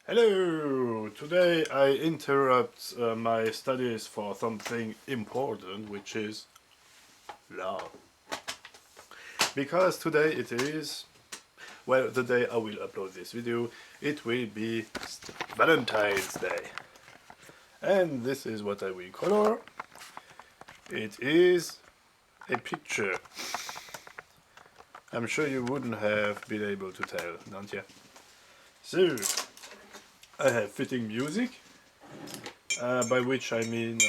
Hello! Today I interrupt my studies for something important, which is love. Because today it is, well, the day I will upload this video, it will be Valentine's Day. And this is what I will color. It is a picture. I'm sure you wouldn't have been able to tell, don't you? So, I have fitting music. By which I mean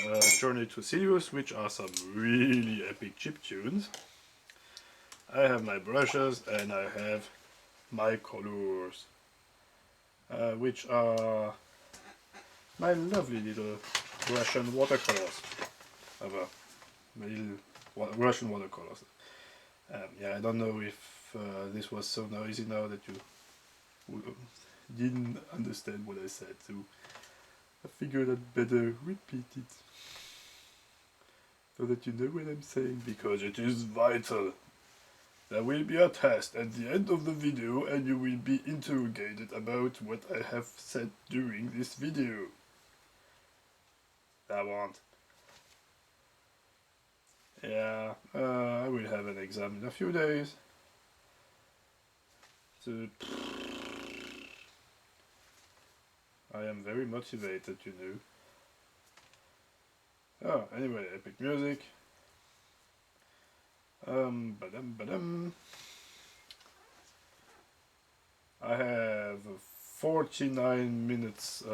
Journey to Sirius, which are some really epic chiptunes. I have my brushes and I have my colors, which are my lovely little Russian watercolors. My little Russian watercolors. Yeah, I don't know if this was so noisy now that you didn't understand what I said, so I figured I'd better repeat it so that you know what I'm saying, because it is vital. There will be a test at the end of the video and you will be interrogated about what I have said during this video. I want. Yeah, I will have an exam in a few days. So, I am very motivated, you know. Oh, anyway, epic music. Badum. I have 49 minutes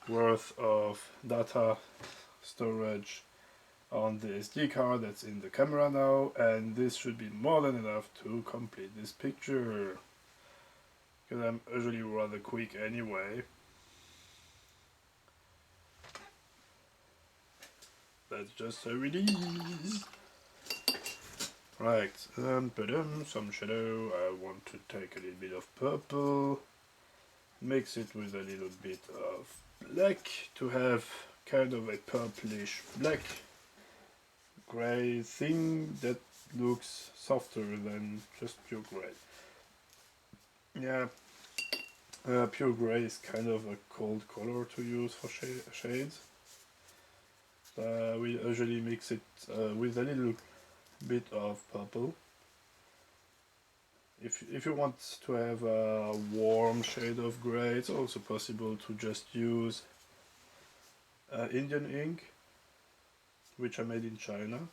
worth of data storage on the SD card that's in the camera now, and this should be more than enough to complete this picture, because I'm usually rather quick anyway. That's just how it is. Right, some shadow. I want to take a little bit of purple, mix it with a little bit of black to have kind of a purplish black grey thing that looks softer than just pure grey. Yeah, pure grey is kind of a cold color to use for shades. We usually mix it with a little bit of purple. If you want to have a warm shade of grey, it's also possible to just use Indian ink, which I made in China.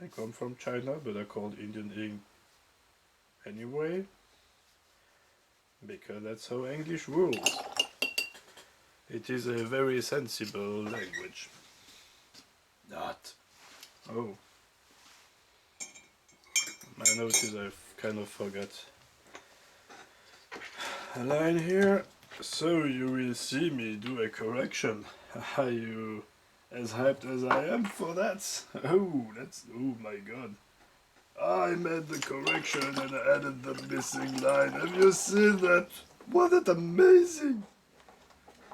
I come from China, but I called Indian ink anyway, because that's how English rules. It is a very sensible language. Not. Oh. I noticed I've kind of forgot a line here. So you will see me do a correction. Are you as hyped as I am for that? Oh my god. I made the correction and added the missing line. Have you seen that? Wasn't that amazing?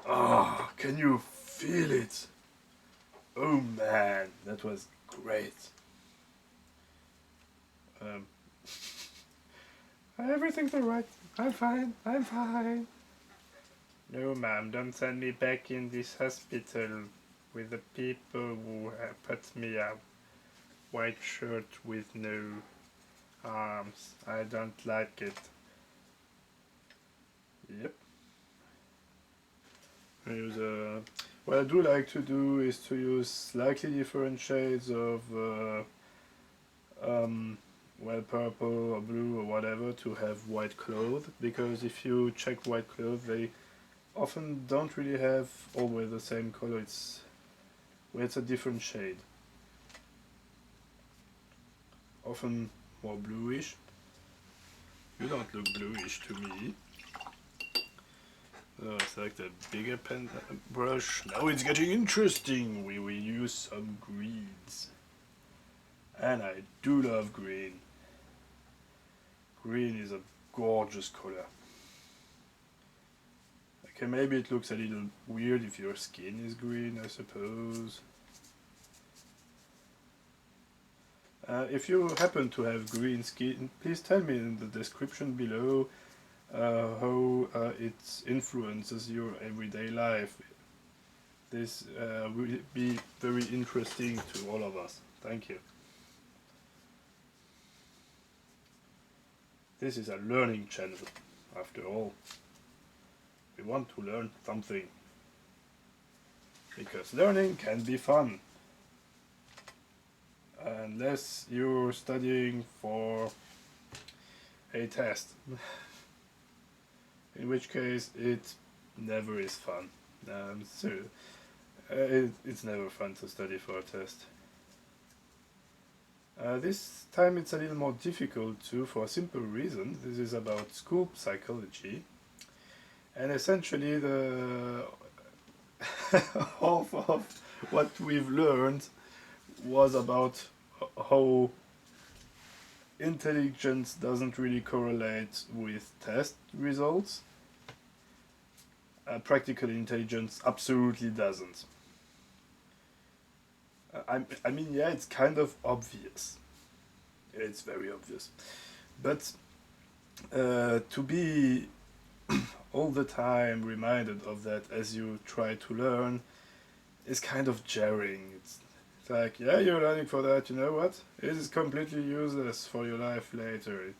Oh, can you feel it? Oh man, that was great. Everything's alright. I'm fine. I'm fine. No, ma'am, don't send me back in this hospital with the people who put me a white shirt with no arms. I don't like it. Yep. What I do like to do is to use slightly different shades of purple or blue or whatever to have white clothes, because if you check white clothes, they often don't really have always the same color. It's a different shade, often more bluish. You don't look bluish to me. Select a bigger pen brush. Now it's getting interesting. We will use some greens. And I do love green. Green is a gorgeous color. Okay, maybe it looks a little weird if your skin is green, I suppose. If you happen to have green skin, please tell me in the description below how it influences your everyday life. This will be very interesting to all of us. Thank you. This is a learning channel, after all. We want to learn something. Because learning can be fun. Unless you're studying for a test. In which case it never is fun. It's never fun to study for a test. This time it's a little more difficult too, for a simple reason. This is about school psychology. And essentially the half of what we've learned was about how intelligence doesn't really correlate with test results. Practical intelligence absolutely doesn't. I mean, yeah, it's kind of obvious. It's very obvious. But to be all the time reminded of that as you try to learn is kind of jarring. It's like, yeah, you're learning for that, you know what? It is completely useless for your life later.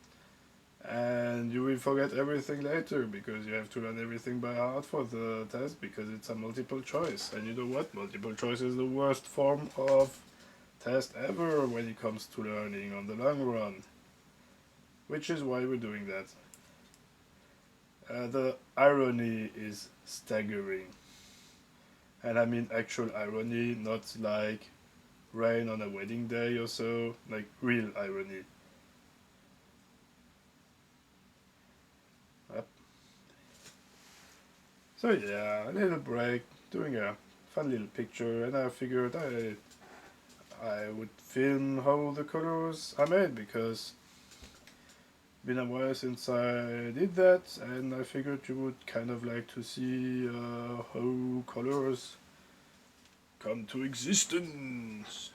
And you will forget everything later because you have to learn everything by heart for the test because it's a multiple choice. And you know what? Multiple choice is the worst form of test ever when it comes to learning on the long run. Which is why we're doing that. The irony is staggering. And I mean actual irony, not like rain on a wedding day or so, like real irony. Yep. So yeah, a little break, doing a fun little picture, and I figured I would film how the colors are made because it's been a while since I did that, and I figured you would kind of like to see how colors come to existence.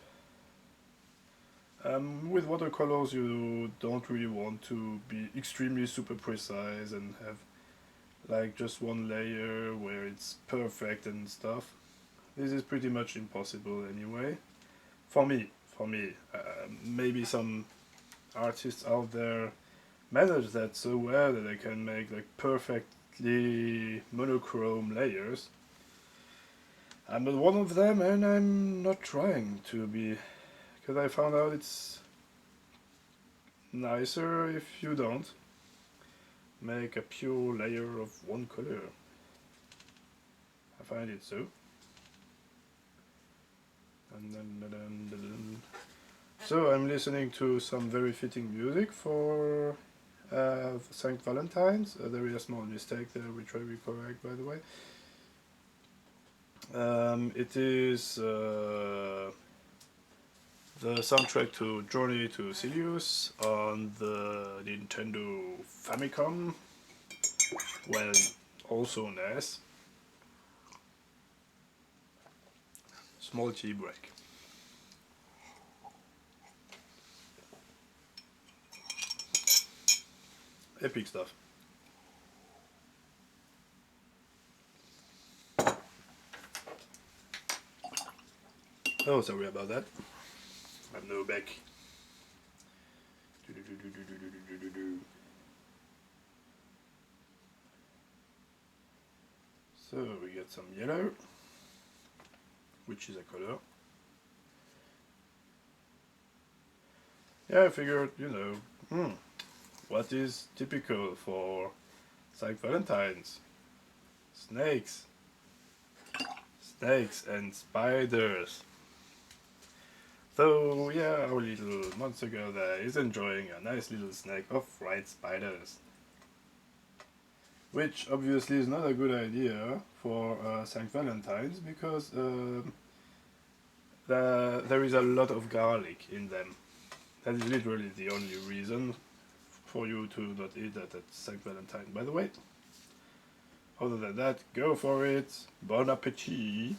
With watercolors you don't really want to be extremely super precise and have like just one layer where it's perfect and stuff. This is pretty much impossible anyway. For me. Maybe some artists out there manage that so well that they can make like perfectly monochrome layers. I'm not one of them, and I'm not trying to be, because I found out it's nicer if you don't make a pure layer of one color. I find it so. So I'm listening to some very fitting music for St. Valentine's. There is a small mistake there which I will correct, by the way. It is the soundtrack to Journey to Sirius on the Nintendo Famicom, well, also NES. Small tea break. Epic stuff. Oh, sorry about that. I'm now back. So we get some yellow, which is a color. Yeah, I figured, what is typical for St. Valentine's? Snakes. Snakes and spiders. So yeah, our little monster girl there is enjoying a nice little snack of fried spiders. Which obviously is not a good idea for St. Valentine's because there is a lot of garlic in them. That is literally the only reason for you to not eat that at St. Valentine, by the way. Other than that, go for it. Bon appetit.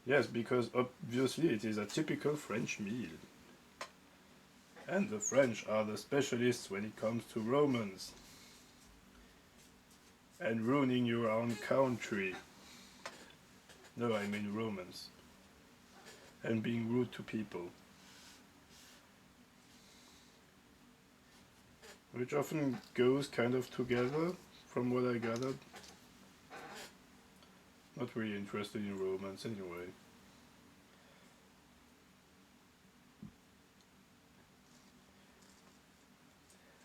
Yes, because obviously it is a typical French meal. And the French are the specialists when it comes to Romans. and ruining your own country. No, I mean romance. And being rude to people. Which often goes kind of together, from what I gathered. Not really interested in romance anyway.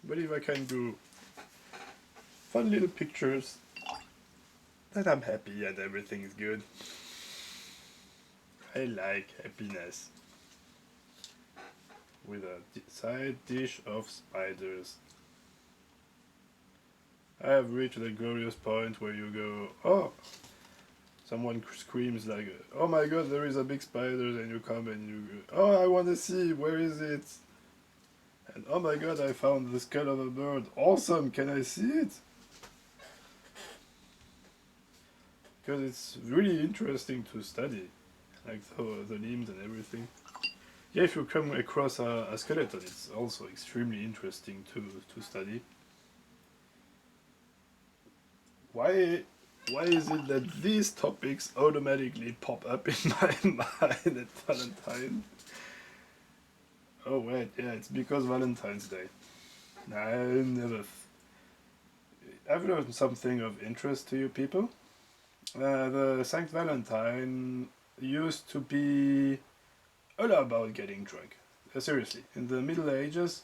But if I can do fun little pictures, then I'm happy and everything is good. I like happiness. With a side dish of spiders. I have reached a glorious point where you go, oh, someone screams like, oh my god, there is a big spider, and you come and you go, oh, I want to see, where is it? And oh my god, I found the skull of a bird, awesome, can I see it? Because it's really interesting to study, like the limbs and everything. Yeah, if you come across a skeleton, it's also extremely interesting to study. Why is it that these topics automatically pop up in my mind at Valentine? Oh wait, yeah, it's because Valentine's Day. I've learned something of interest to you people. The Saint Valentine used to be all about getting drunk. Seriously, in the Middle Ages,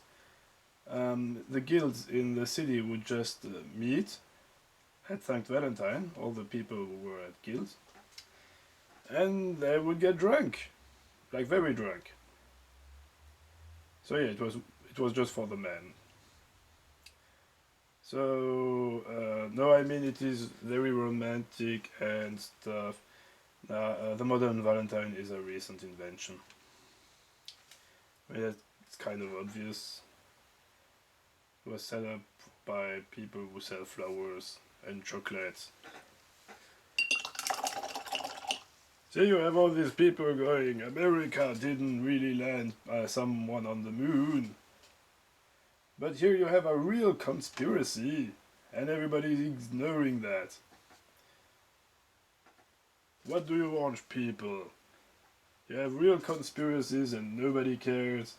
the guilds in the city would just meet at St. Valentine, all the people who were at guilds, and they would get drunk, like very drunk. So yeah, it was just for the men. So no, I mean it is very romantic and stuff. The modern Valentine is a recent invention. I mean, it's kind of obvious. It was set up by people who sell flowers and chocolates. So you have all these people going, America didn't really land someone on the moon. But here you have a real conspiracy, and everybody's ignoring that. What do you want, people? You have real conspiracies and nobody cares.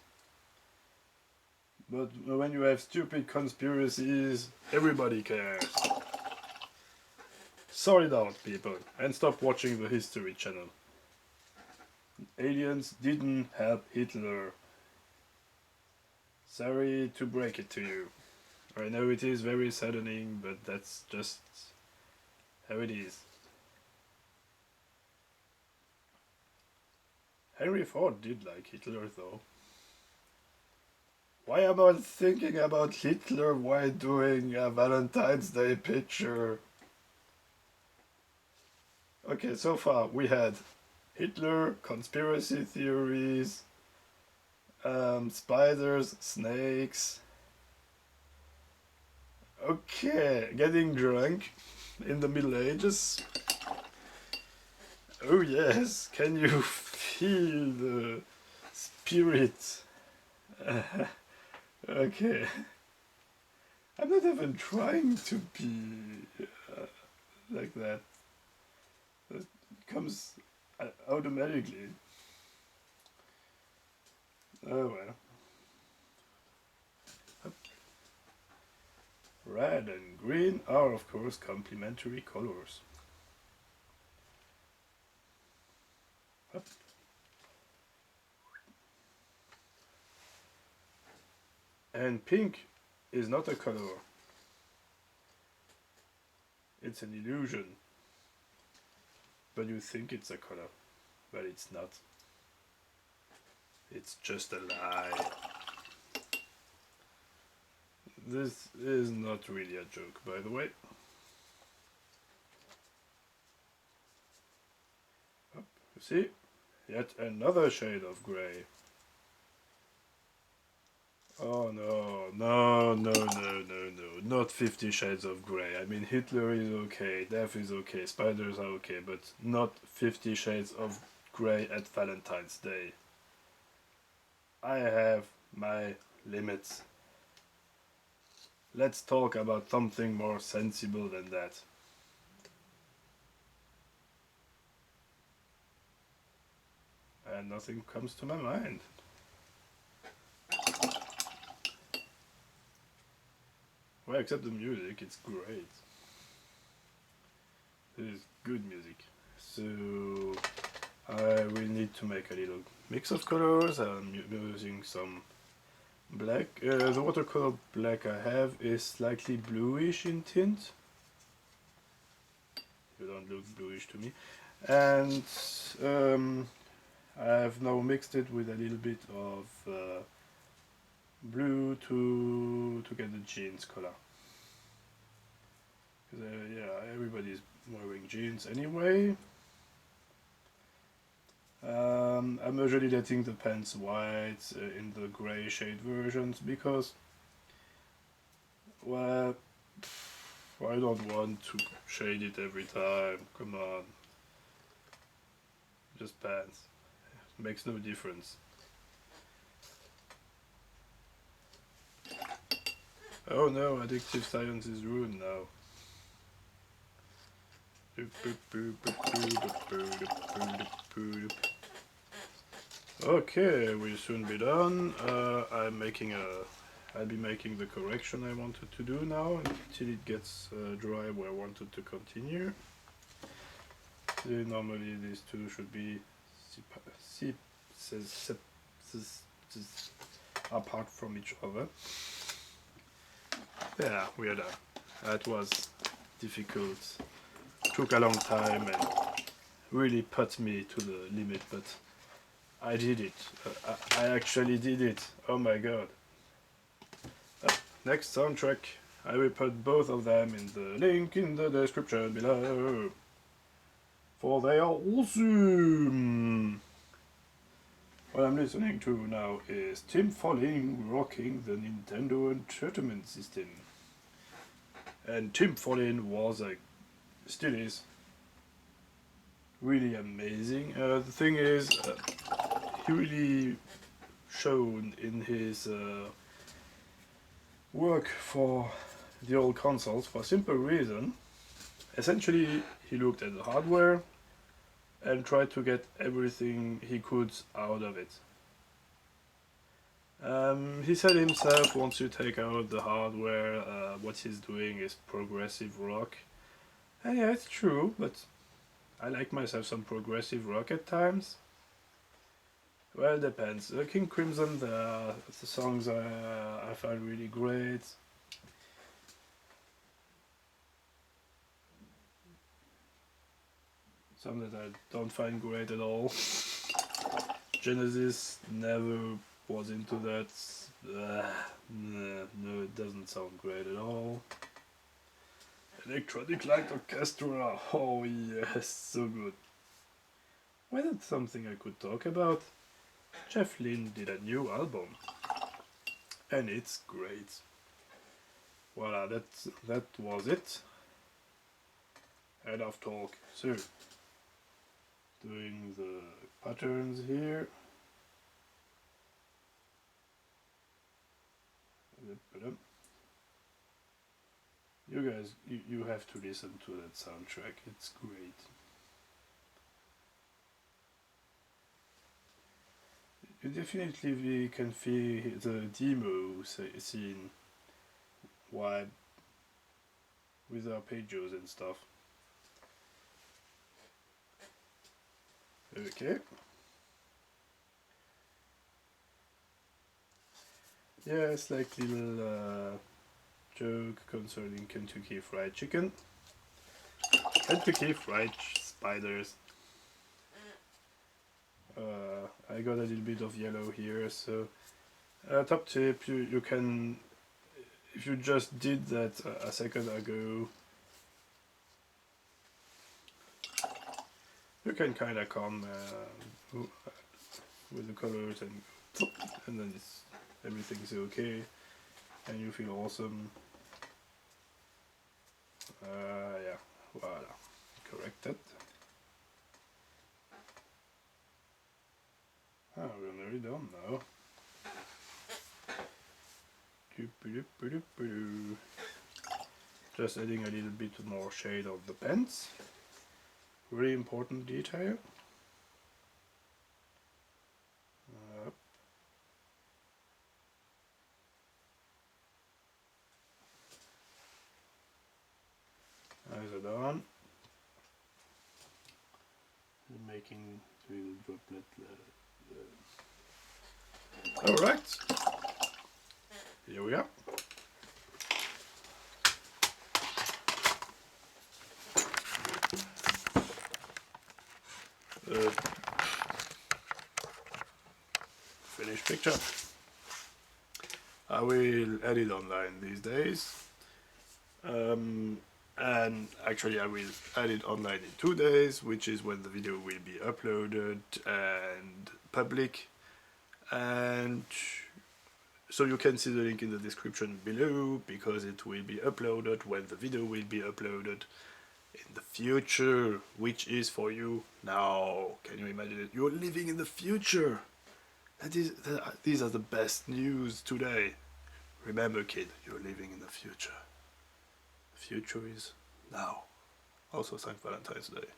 But when you have stupid conspiracies, everybody cares. Sort it out, people, and stop watching the History Channel. Aliens didn't help Hitler. Sorry to break it to you. I know it is very saddening, but that's just how it is. Henry Ford did like Hitler, though. Why am I thinking about Hitler while doing a Valentine's Day picture? Okay, so far we had Hitler, conspiracy theories, spiders, snakes. Okay, getting drunk in the Middle Ages. Oh yes, can you feel the spirit? Okay. I'm not even trying to be like that. It comes automatically. Oh well. Red and green are of course complementary colors. Up. And pink is not a color. It's an illusion. But you think it's a color. But it's not. It's just a lie. This is not really a joke, by the way. Up. You see? Yet another shade of grey. Oh no, not 50 Shades of Grey. I mean, Hitler is okay, death is okay, spiders are okay, but not 50 Shades of Grey at Valentine's Day. I have my limits. let's talk about something more sensible than that. And nothing comes to my mind. Well, except the music, it's great. It is good music. So I will need to make a little mix of colors. I'm using some black. The watercolor black I have is slightly bluish in tint. You don't look bluish to me. And I have now mixed it with a little bit of blue to get the jeans color. Yeah, everybody's wearing jeans anyway. I'm usually letting the pants white in the grey shade versions because, well, I don't want to shade it every time. Come on. Just pants. It makes no difference. Oh no, addictive science is ruined now. Okay, we'll soon be done. I'll be making the correction I wanted to do now until it gets dry where I wanted to continue. Normally these two should be apart from each other. Yeah, we are done. That was difficult. Took a long time and really put me to the limit, but I did it. I actually did it. Oh my god. Next soundtrack, I will put both of them in the link in the description below. For they are awesome! What I'm listening to now is Tim Follin rocking the Nintendo Entertainment System. And Tim Follin still is, really amazing. The thing is, he really shown in his work for the old consoles for a simple reason. Essentially, he looked at the hardware and tried to get everything he could out of it. He said himself, once you take out the hardware, what he's doing is progressive rock. And yeah, it's true, but I like myself some progressive rock at times. Well, it depends. King Crimson, the songs I find really great. Some that I don't find great at all. Genesis never was into that. No, it doesn't sound great at all. Electronic Light Orchestra, oh yes, so good. Well, that's something I could talk about. Jeff Lynne did a new album, and it's great. Voila, that was it. Enough talk. So, doing the patterns here. You guys, you have to listen to that soundtrack. It's great. You definitely can feel the demo scene vibe with arpeggios and stuff. Okay. Yeah, it's like little joke concerning Kentucky Fried Chicken. Kentucky Fried Spiders. I got a little bit of yellow here, so top tip, you can, if you just did that a second ago, you can kind of come with the colors and then everything's okay and you feel awesome. Yeah, voila, correct that. We're nearly done now. Just adding a little bit more shade of the pants. Really important detail. Eyes are done. Making little droplet. Alright, here we are. Finished picture. I will edit online these days. And actually I will edit online in 2 days, which is when the video will be uploaded and public. And so you can see the link in the description below, because it will be uploaded when the video will be uploaded in the future, which is for you now. Can you imagine it? You're living in the future. These are the best news today. Remember, kid, you're living in the future. The future is now. Also, St. Valentine's Day.